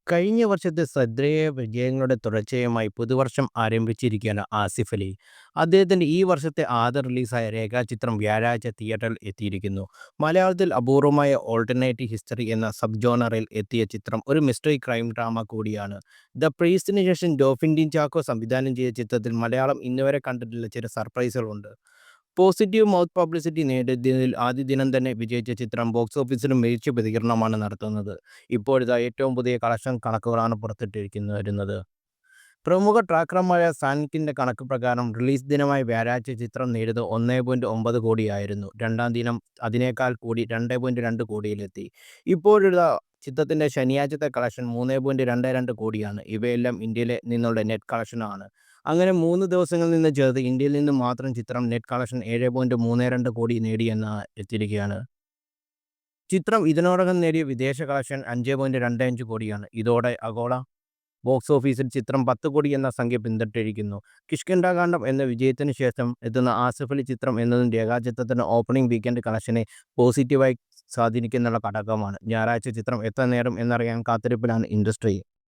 കഴിഞ്ഞ വർഷത്തെ ശ്രദ്ധേയ വിജയങ്ങളുടെ തുടർച്ചയുമായി പുതുവർഷം ആരംഭിച്ചിരിക്കുകയാണ് ആസിഫ് അലി. അദ്ദേഹത്തിൻ്റെ ഈ വർഷത്തെ ആദ്യ റിലീസായ രേഖാചിത്രം വ്യാഴാഴ്ച തിയേറ്ററിൽ എത്തിയിരിക്കുന്നു. മലയാളത്തിൽ അപൂർവമായ ഓൾട്ടർനേറ്റീവ് ഹിസ്റ്ററി എന്ന സബ് ജോണറിൽ എത്തിയ ചിത്രം ഒരു മിസ്റ്ററി ക്രൈം ഡ്രാമ കൂടിയാണ്. ദ പ്രീസ്റ്റിന് ശേഷം ഡോഫിൻ ചാക്കോ സംവിധാനം ചെയ്ത ചിത്രത്തിൽ മലയാളം ഇന്നുവരെ കണ്ടിട്ടുള്ള ചില സർപ്രൈസുകളുണ്ട്. പോസിറ്റീവ് മൗത്ത് പബ്ലിസിറ്റി നേടിയതിൽ ആദ്യ ദിനം തന്നെ വിജയിച്ച ചിത്രം ബോക്സ് ഓഫീസിലും മികച്ച പ്രതികരണമാണ് നടത്തുന്നത്. ഇപ്പോഴിതാ ഏറ്റവും പുതിയ കളക്ഷൻ കണക്കുകളാണ് വരുന്നത്. പ്രമുഖ ട്രാക്കർമാരായ സാൻകിൻ്റെ കണക്ക് പ്രകാരം റിലീസ് ദിനമായ വ്യാഴാഴ്ച ചിത്രം നേടിയത് 1.9 കോടിയായിരുന്നു. രണ്ടാം ദിനം അതിനേക്കാൾ കൂടി 2.2 കോടിയിലെത്തി. ഇപ്പോഴിതാ ചിത്രത്തിൻ്റെ ശനിയാഴ്ചത്തെ കളക്ഷൻ 3.22 കോടിയാണ്. ഇവയെല്ലാം ഇന്ത്യയിൽ നിന്നുള്ള നെറ്റ് കളക്ഷനാണ്. അങ്ങനെ 3 ദിവസങ്ങളിൽ നിന്ന് ചേർത്ത് ഇന്ത്യയിൽ നിന്ന് മാത്രം ചിത്രം നെറ്റ് കളക്ഷൻ 7.32 കോടി നേടിയെന്ന് എത്തിയിരിക്കുകയാണ്. ചിത്രം ഇതിനോടകം നേടിയ വിദേശ കളക്ഷൻ 5.25 കോടിയാണ്. ഇതോടെ ആഗോള ബോക്സ് ഓഫീസിൽ ചിത്രം 10 കോടി എന്ന സംഖ്യ പിന്തുടർന്നിരിക്കുന്നു. കിഷ്കിന്ധാകാണ്ഡം എന്ന വിജയത്തിന് ശേഷം എത്തുന്ന ആസിഫ് അലി ചിത്രം എന്നതും രേഖാചിത്രത്തിൻ്റെ ഓപ്പണിംഗ് വീക്കെൻഡ് കളക്ഷനെ പോസിറ്റീവായി സ്വാധീനിക്കുന്നുള്ള ഘടകമാണ്. ഞായറാഴ്ച ചിത്രം എത്ര നേടും എന്നറിയാൻ കാത്തിരിപ്പിലാണ് ഇൻഡസ്ട്രി.